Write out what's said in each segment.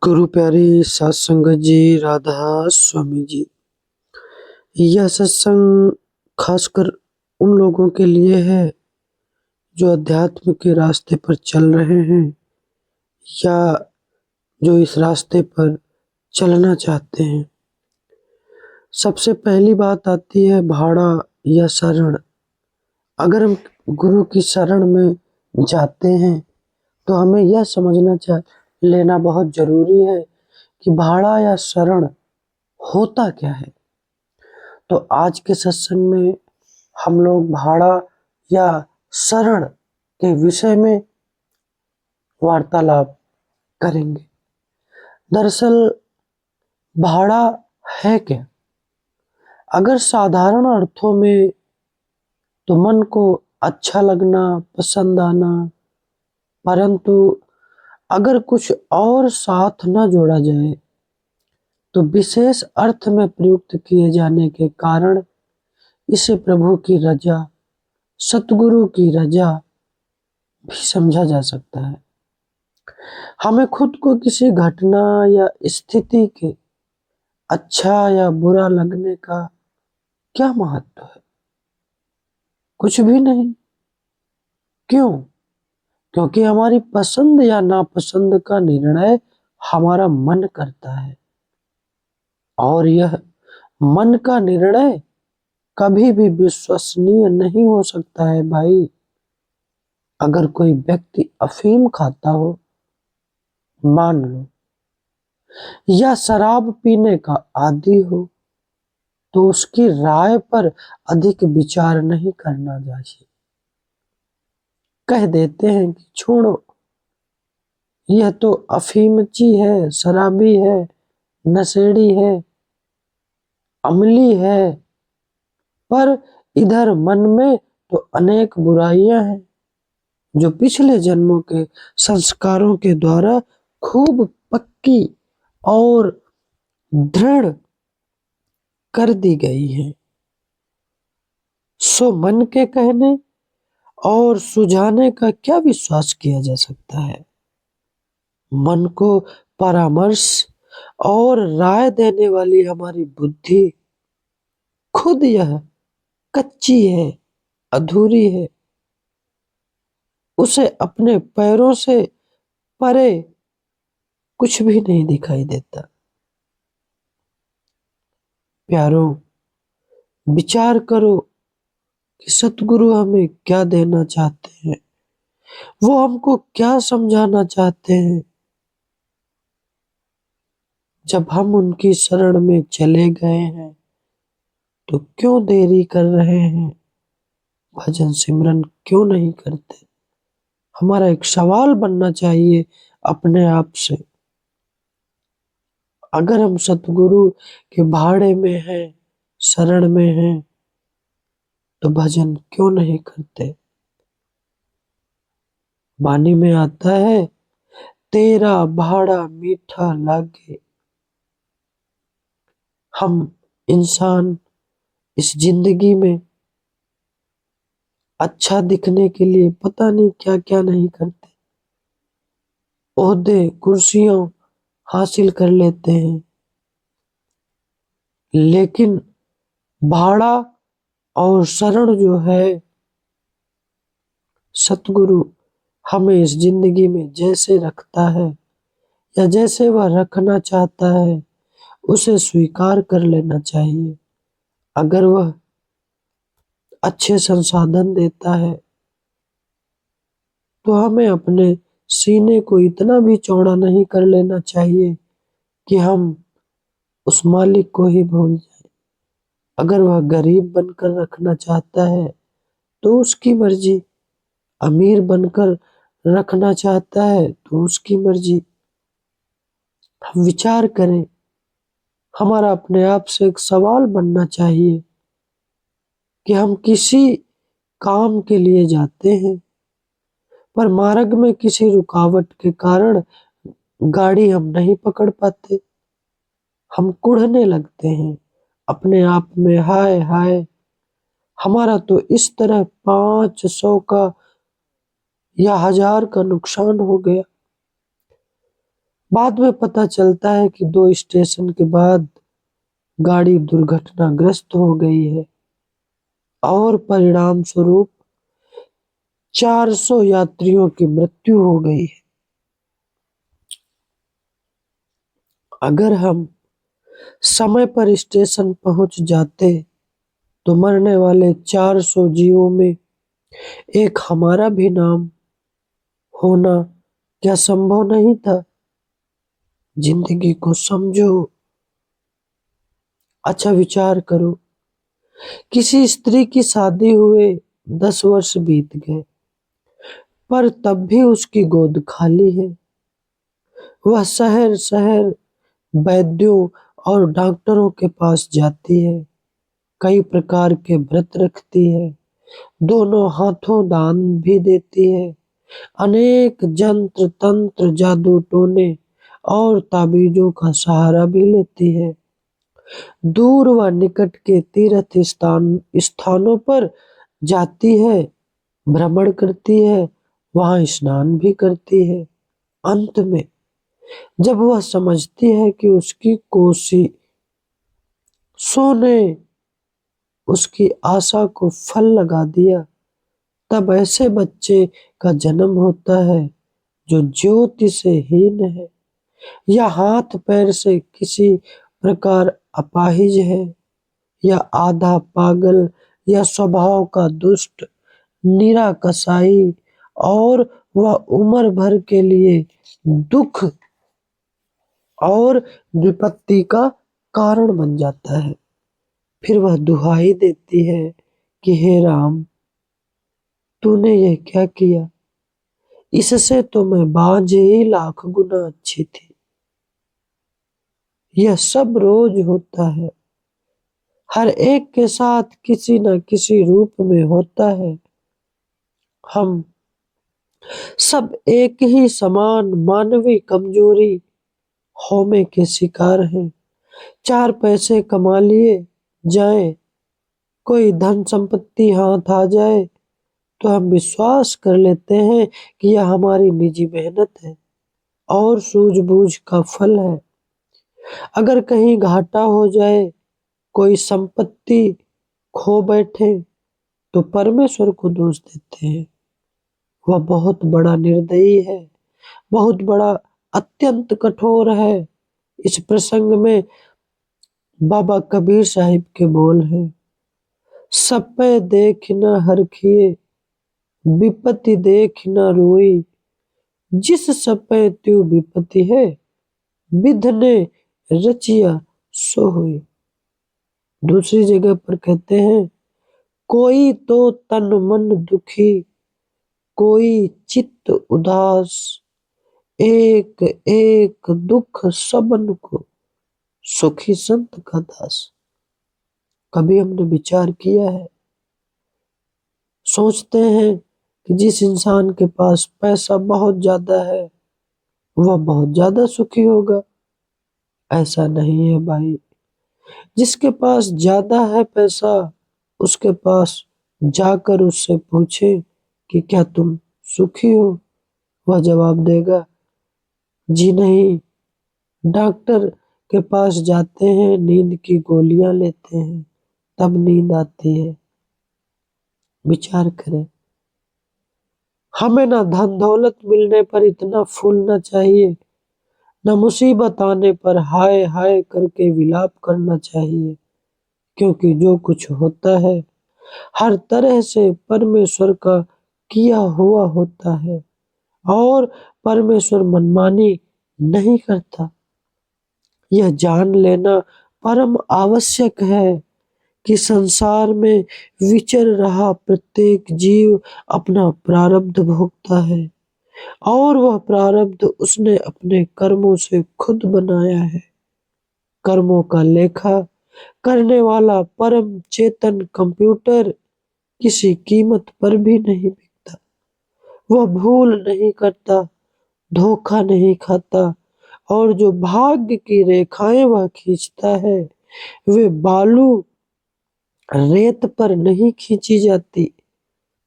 गुरु प्यारे सात संगत जी, राधा स्वामी जी। यह सत्संग खासकर उन लोगों के लिए है जो अध्यात्म के रास्ते पर चल रहे हैं या जो इस रास्ते पर चलना चाहते हैं। सबसे पहली बात आती है भाड़ा या शरण। अगर हम गुरु की शरण में जाते हैं तो हमें यह समझना लेना बहुत जरूरी है कि भाड़ा या शरण होता क्या है। तो आज के सत्संग में हम लोग भाड़ा या शरण के विषय में वार्तालाप करेंगे। दरअसल भाड़ा है क्या? अगर साधारण अर्थों में तो मन को अच्छा लगना, पसंद आना, परंतु अगर कुछ और साथ न जोड़ा जाए तो विशेष अर्थ में प्रयुक्त किए जाने के कारण इसे प्रभु की रजा, सतगुरु की रजा भी समझा जा सकता है। हमें खुद को किसी घटना या स्थिति के अच्छा या बुरा लगने का क्या महत्व है? कुछ भी नहीं। क्यों? क्योंकि हमारी पसंद या नापसंद का निर्णय हमारा मन करता है और यह मन का निर्णय कभी भी विश्वसनीय नहीं हो सकता है भाई। अगर कोई व्यक्ति अफीम खाता हो, मान लो, या शराब पीने का आदी हो, तो उसकी राय पर अधिक विचार नहीं करना चाहिए। कह देते हैं कि छोड़ो, यह तो अफीमची है, शराबी है, नशेड़ी है, अमली है, पर इधर मन में तो अनेक बुराइयां हैं जो पिछले जन्मों के संस्कारों के द्वारा खूब पक्की और दृढ़ कर दी गई है। सो मन के कहने और सुझाने का क्या विश्वास किया जा सकता है? मन को परामर्श और राय देने वाली हमारी बुद्धि खुद यह कच्ची है, अधूरी है। उसे अपने पैरों से परे कुछ भी नहीं दिखाई देता। प्यारों, विचार करो कि सतगुरु हमें क्या देना चाहते हैं, वो हमको क्या समझाना चाहते हैं। जब हम उनकी शरण में चले गए हैं तो क्यों देरी कर रहे हैं? भजन सिमरन क्यों नहीं करते? हमारा एक सवाल बनना चाहिए अपने आप से। अगर हम सतगुरु के भाड़े में हैं, शरण में हैं, तो भजन क्यों नहीं करते? वाणी में आता है, तेरा भाड़ा मीठा लागे। हम इंसान इस जिंदगी में अच्छा दिखने के लिए पता नहीं क्या क्या नहीं करते। ओहदे, कुर्सियां हासिल कर लेते हैं, लेकिन भाड़ा और शरण जो है, सतगुरु हमें इस जिंदगी में जैसे रखता है या जैसे वह रखना चाहता है, उसे स्वीकार कर लेना चाहिए। अगर वह अच्छे संसाधन देता है तो हमें अपने सीने को इतना भी चौड़ा नहीं कर लेना चाहिए कि हम उस मालिक को ही भूल जाए। अगर वह गरीब बनकर रखना चाहता है तो उसकी मर्जी, अमीर बनकर रखना चाहता है तो उसकी मर्जी। हम विचार करें। हमारा अपने आप से एक सवाल बनना चाहिए कि हम किसी काम के लिए जाते हैं, पर मार्ग में किसी रुकावट के कारण गाड़ी हम नहीं पकड़ पाते। हम कुढ़ने लगते हैं अपने आप में, हाय हाय, हमारा तो इस तरह 500 का या 1000 का नुकसान हो गया। बाद में पता चलता है कि 2 स्टेशन के बाद गाड़ी दुर्घटनाग्रस्त हो गई है और परिणाम स्वरूप 400 यात्रियों की मृत्यु हो गई है। अगर हम समय पर स्टेशन पहुंच जाते तो मरने वाले 400 जीवों में एक हमारा भी नाम होना क्या संभव नहीं था? जिंदगी को समझो। अच्छा विचार करो, किसी स्त्री की शादी हुए 10 वर्ष बीत गए, पर तब भी उसकी गोद खाली है। वह शहर शहर वैद्यों और डॉक्टरों के पास जाती है, कई प्रकार के व्रत रखती है, दोनों हाथों दान भी देती है, अनेक जंत्र तंत्र जादू टोने और ताबीजों का सहारा भी लेती है। दूर व निकट के तीर्थ स्थानों पर जाती है, भ्रमण करती है, वहां स्नान भी करती है। अंत में जब वह समझती है कि उसकी कोशिशों ने उसकी आशा को फल लगा दिया, तब ऐसे बच्चे का जन्म होता है जो ज्योति से हीन है, या हाथ पैर से किसी प्रकार अपाहिज है, या आधा पागल, या स्वभाव का दुष्ट, निरा कसाई, और वह उम्र भर के लिए दुख और विपत्ति का कारण बन जाता है। फिर वह दुहाई देती है कि हे राम, तूने यह क्या किया? इससे तो मैं बाज ही लाख गुना अच्छी थी। यह सब रोज होता है, हर एक के साथ किसी न किसी रूप में होता है। हम सब एक ही समान मानवीय कमजोरी होने के शिकार हैं। 4 पैसे कमा लिए जाए, कोई धन संपत्ति हाथ आ जाए, तो हम विश्वास कर लेते हैं कि यह हमारी निजी मेहनत है और सूझबूझ का फल है। अगर कहीं घाटा हो जाए, कोई संपत्ति खो बैठे, तो परमेश्वर को दोष देते हैं। वह बहुत बड़ा निर्दयी है, बहुत बड़ा, अत्यंत कठोर है। इस प्रसंग में बाबा कबीर साहिब के बोल हैं, सपै देख न हरखिए, विपत्ति देख न रोई, जिस सपै त्यों विपत्ति है, विधि ने रचिया सो होई। दूसरी जगह पर कहते हैं, कोई तो तन मन दुखी, कोई चित्त उदास, एक एक दुख सबन को, सुखी संत का दास। कभी हमने विचार किया है, सोचते हैं कि जिस इंसान के पास पैसा बहुत ज्यादा है वह बहुत ज्यादा सुखी होगा? ऐसा नहीं है भाई। जिसके पास ज्यादा है पैसा, उसके पास जाकर उससे पूछे कि क्या तुम सुखी हो, वह जवाब देगा जी नहीं। डॉक्टर के पास जाते हैं, नींद की गोलियां लेते हैं, तब नींद आती है। विचार करें, हमें ना धन दौलत मिलने पर इतना फूलना चाहिए, न मुसीबत आने पर हाय हाय करके विलाप करना चाहिए, क्योंकि जो कुछ होता है हर तरह से परमेश्वर का किया हुआ होता है और परमेश्वर मनमानी नहीं करता। यह जान लेना परम आवश्यक है कि संसार में विचर रहा प्रत्येक जीव अपना प्रारब्ध भोगता है और वह प्रारब्ध उसने अपने कर्मों से खुद बनाया है। कर्मों का लेखा करने वाला परम चेतन कंप्यूटर किसी कीमत पर भी नहीं बिकता। वह भूल नहीं करता, धोखा नहीं खाता, और जो भाग्य की रेखाएं वह खींचता है वे बालू रेत पर नहीं खींची जाती,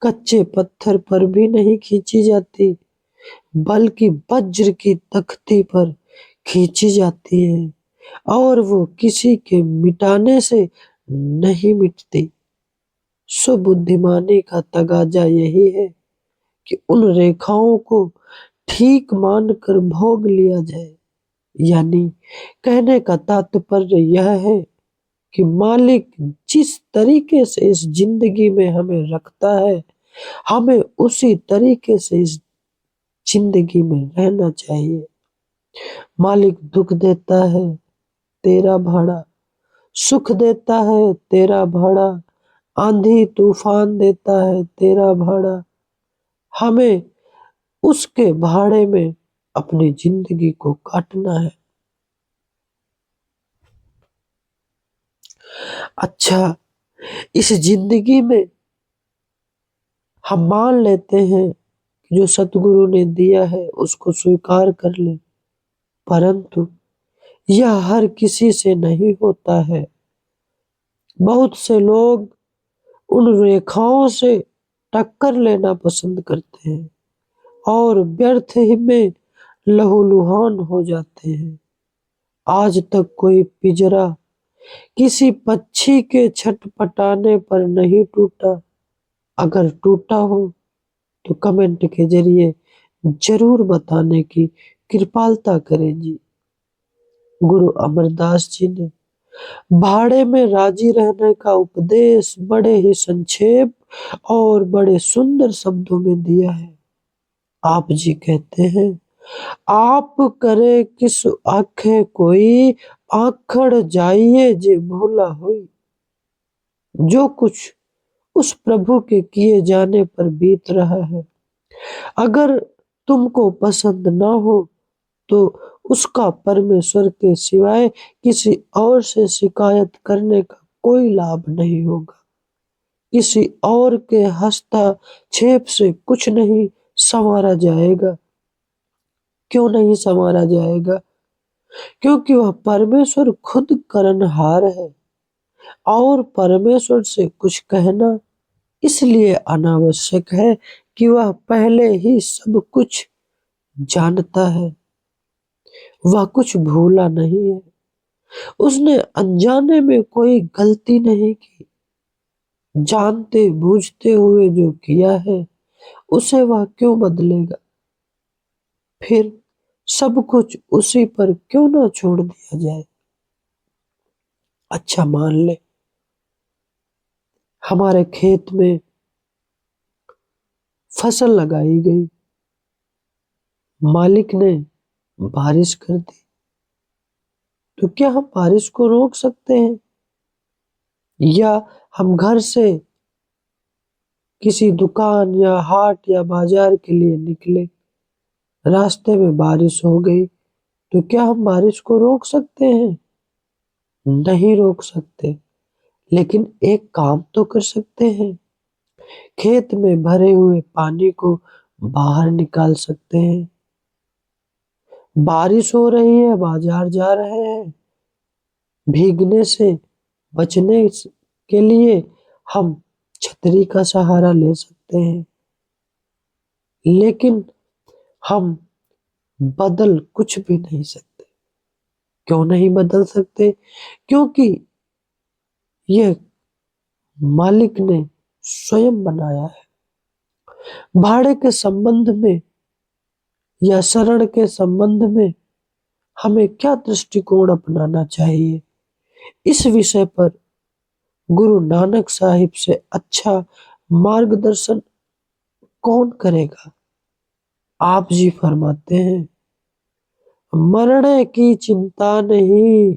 कच्चे पत्थर पर भी नहीं खींची जाती, बल्कि वज्र की तख्ती पर खींची जाती हैं और वो किसी के मिटाने से नहीं मिटती। सुबुद्धिमानी का तगाजा यही है कि उन रेखाओं को ठीक मानकर भोग लिया जाए। यानी कहने का तात्पर्य यह है कि मालिक जिस तरीके से इस जिंदगी में हमें रखता है, हमें उसी तरीके से इस जिंदगी में रहना चाहिए। मालिक दुख देता है, तेरा भाड़ा, सुख देता है, तेरा भाड़ा, आंधी तूफान देता है, तेरा भाड़ा। हमें उसके भाड़े में अपनी जिंदगी को काटना है। अच्छा, इस जिंदगी में हम मान लेते हैं कि जो सतगुरु ने दिया है उसको स्वीकार कर ले, परंतु यह हर किसी से नहीं होता है। बहुत से लोग उन रेखाओं से टक्कर लेना पसंद करते हैं और व्यर्थ ही में लहूलुहान हो जाते हैं। आज तक कोई पिंजरा किसी पक्षी के छटपटाने पर नहीं टूटा। अगर टूटा हो तो कमेंट के जरिए जरूर बताने की कृपालता करें जी। गुरु अमरदास जी ने भाड़े में राजी रहने का उपदेश बड़े ही संक्षेप और बड़े सुंदर शब्दों में दिया है। आप जी कहते हैं, आप करे किस आखे कोई, आखड़ जाइए जे भूला हुई। जो कुछ उस प्रभु के किए जाने पर बीत रहा है, अगर तुमको पसंद ना हो तो उसका परमेश्वर के सिवाय किसी और से शिकायत करने का कोई लाभ नहीं होगा। किसी और के हस्तक्षेप से कुछ नहीं संवारा जाएगा। क्यों नहीं संवारा जाएगा? क्योंकि वह परमेश्वर खुद करनहार है और परमेश्वर से कुछ कहना इसलिए अनावश्यक है कि वह पहले ही सब कुछ जानता है। वह कुछ भूला नहीं है। उसने अनजाने में कोई गलती नहीं की। जानते बूझते हुए जो किया है उसे वह क्यों बदलेगा? फिर सब कुछ उसी पर क्यों ना छोड़ दिया जाए? अच्छा, मान ले हमारे खेत में फसल लगाई गई, मालिक ने बारिश कर दी, तो क्या हम बारिश को रोक सकते हैं? या हम घर से किसी दुकान या हाट या बाजार के लिए निकले, रास्ते में बारिश हो गई, तो क्या हम बारिश को रोक सकते हैं? नहीं रोक सकते। लेकिन एक काम तो कर सकते हैं, खेत में भरे हुए पानी को बाहर निकाल सकते हैं। बारिश हो रही है, बाजार जा रहे हैं, भीगने से बचने के लिए हम छतरी का सहारा ले सकते हैं। लेकिन हम बदल कुछ भी नहीं सकते। क्यों नहीं बदल सकते? क्योंकि यह मालिक ने स्वयं बनाया है। भाड़े के संबंध में या शरण के संबंध में हमें क्या दृष्टिकोण अपनाना चाहिए, इस विषय पर गुरु नानक साहिब से अच्छा मार्गदर्शन कौन करेगा? आप जी फरमाते हैं, मरने की चिंता नहीं,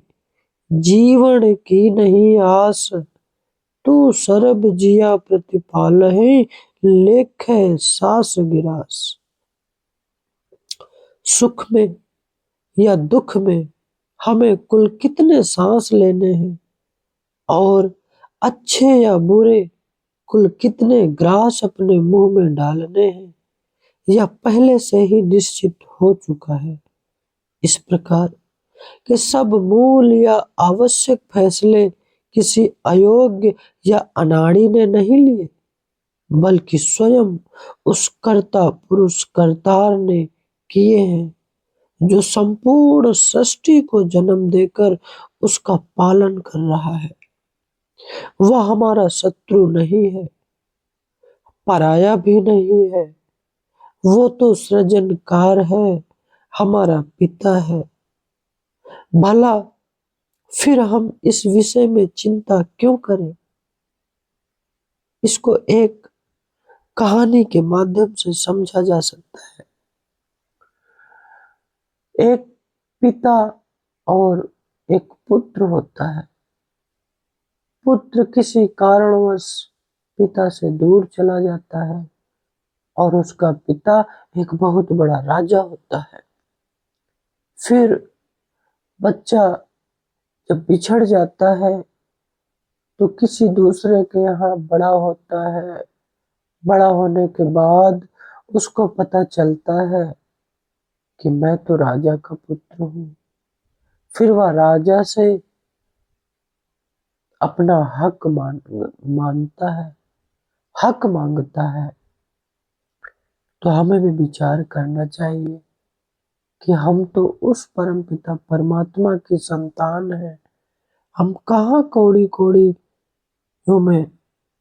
जीवन की नहीं आस, तू सरब जिया प्रतिपाल है, लेखे सास गिरास। सुख में या दुख में हमें कुल कितने सांस लेने हैं और अच्छे या बुरे कुल कितने ग्रास अपने मुंह में डालने हैं, यह पहले से ही निश्चित हो चुका है। इस प्रकार के सब मूल या आवश्यक फैसले किसी अयोग्य या अनाड़ी ने नहीं लिए, बल्कि स्वयं उस कर्ता पुरुष करतार ने किए हैं, जो संपूर्ण सृष्टि को जन्म देकर उसका पालन कर रहा है। वह हमारा शत्रु नहीं है, पराया भी नहीं है। वो तो सृजनकार है, हमारा पिता है। भला फिर हम इस विषय में चिंता क्यों करें? इसको एक कहानी के माध्यम से समझा जा सकता है। एक पिता और एक पुत्र होता है। पुत्र किसी कारणवश पिता से दूर चला जाता है और उसका पिता एक बहुत बड़ा राजा होता है। फिर बच्चा जब बिछड़ जाता है तो किसी दूसरे के यहाँ बड़ा होता है। बड़ा होने के बाद उसको पता चलता है कि मैं तो राजा का पुत्र हूँ। फिर वह राजा से अपना हक मानता है, हक मांगता है। तो हमें भी विचार करना चाहिए कि हम तो उस परमपिता परमात्मा की संतान हैं। हम कहाँ कौड़ी कौड़ी यूं में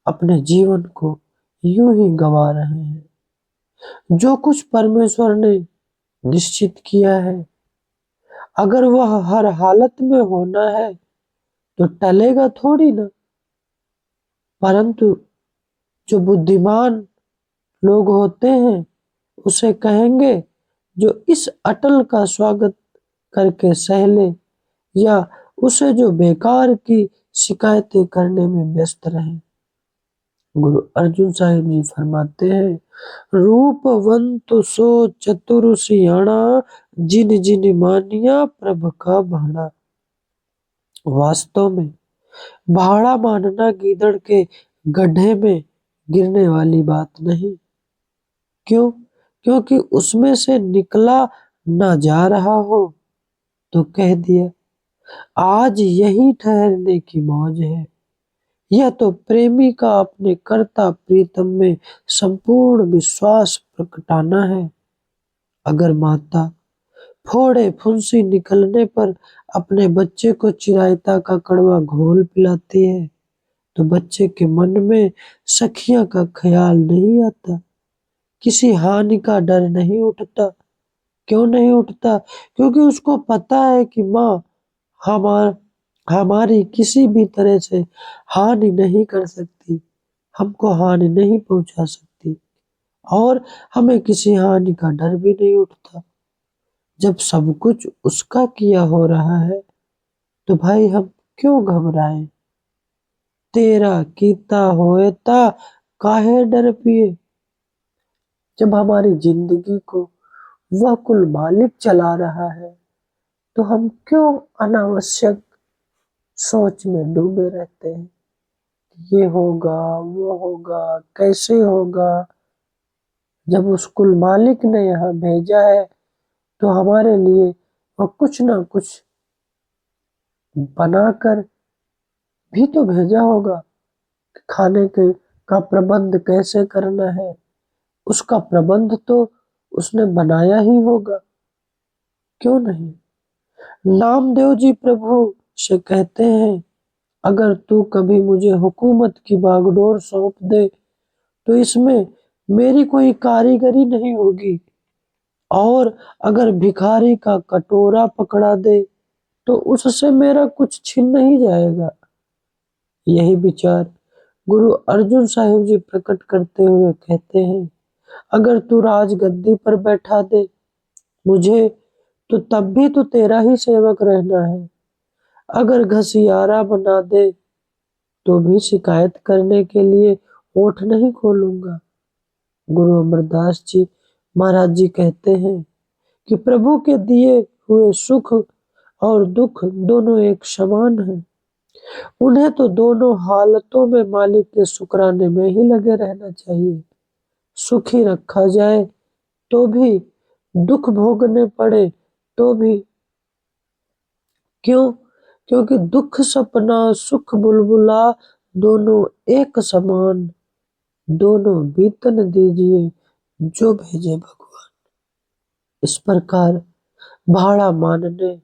अपने जीवन को यूं ही गवा रहे हैं। जो कुछ परमेश्वर ने निश्चित किया है, अगर वह हर हालत में होना है तो टलेगा थोड़ी ना। परंतु जो बुद्धिमान लोग होते हैं उसे कहेंगे जो इस अटल का स्वागत करके सह ले, या उसे जो बेकार की शिकायतें करने में व्यस्त रहे। गुरु अर्जुन साहिब जी फरमाते हैं, रूपवंत सो चतुर सियाणा, जिन जिन मानिया प्रभ का भाड़ा। वास्तव में भाड़ा मानना गीदड़ के गड्ढे में गिरने वाली बात नहीं। क्यों? क्योंकि उसमें से निकला न जा रहा हो तो कह दिया आज यही ठहरने की मौज है। यह तो प्रेमी का अपने कर्ता प्रीतम में संपूर्ण विश्वास प्रकटाना है। अगर माता फोड़े फुंसी निकलने पर अपने बच्चे को चिरायता का कड़वा घोल पिलाती है तो बच्चे के मन में सखियां का ख्याल नहीं आता, किसी हानि का डर नहीं उठता। क्यों नहीं उठता? क्योंकि उसको पता है कि माँ हमार हमारी किसी भी तरह से हानि नहीं कर सकती, हमको हानि नहीं पहुंचा सकती और हमें किसी हानि का डर भी नहीं उठता। जब सब कुछ उसका किया हो रहा है तो भाई हम क्यों घबराएं? तेरा कीता होएता काहे डर पिए। जब हमारी जिंदगी को वह कुल मालिक चला रहा है तो हम क्यों अनावश्यक सोच में डूबे रहते हैं? ये होगा, वो होगा, कैसे होगा। जब उस कुल मालिक ने यहाँ भेजा है तो हमारे लिए वह कुछ ना कुछ बनाकर भी तो भेजा होगा। खाने के का प्रबंध कैसे करना है, उसका प्रबंध तो उसने बनाया ही होगा। क्यों नहीं? नामदेव जी प्रभु से कहते हैं, अगर तू कभी मुझे हुकूमत की बागडोर सौंप दे तो इसमें मेरी कोई कारीगरी नहीं होगी, और अगर भिखारी का कटोरा पकड़ा दे तो उससे मेरा कुछ छिन नहीं जाएगा। यही विचार गुरु अर्जुन साहिब जी प्रकट करते हुए कहते हैं, अगर तू राजगद्दी पर बैठा दे मुझे तो तब भी तो तेरा ही सेवक रहना है। अगर घसियारा बना दे तो भी शिकायत करने के लिए होठ नहीं खोलूंगा। गुरु अमरदास जी महाराज जी कहते हैं कि प्रभु के दिए हुए सुख और दुख दोनों एक समान हैं। उन्हें तो दोनों हालतों में मालिक के शुक्राने में ही लगे रहना चाहिए। सुखी रखा जाए तो भी, दुख भोगने पड़े तो भी। क्यों? क्योंकि दुख सपना सुख बुलबुला दोनों एक समान, दोनों बीतन दीजिए जो भेजे भगवान। इस प्रकार भाड़ा मानने,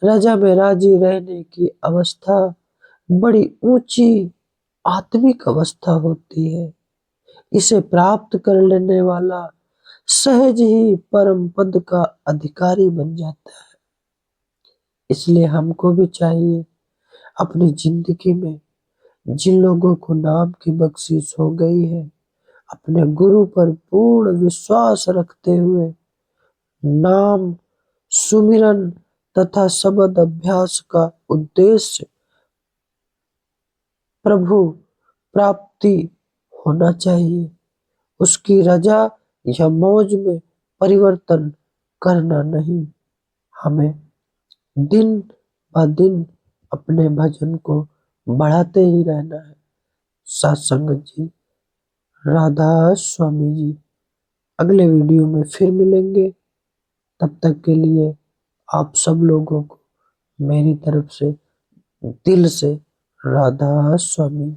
रजा में राजी रहने की अवस्था बड़ी ऊंची आत्मिक अवस्था होती है। इसे प्राप्त कर लेने वाला सहज ही परम पद का अधिकारी बन जाता है। इसलिए हमको भी चाहिए अपनी जिंदगी में जिन लोगों को नाम की बख्शिश हो गई है, अपने गुरु पर पूर्ण विश्वास रखते हुए नाम सुमिरन तथा शब्द अभ्यास का उद्देश्य प्रभु प्राप्ति होना चाहिए। उसकी रजा या मौज में परिवर्तन करना नहीं। हमें दिन ब दिन अपने भजन को बढ़ाते ही रहना है। सत्संग जी, राधा स्वामी जी, अगले वीडियो में फिर मिलेंगे। तब तक के लिए आप सब लोगों को मेरी तरफ से दिल से राधा स्वामी।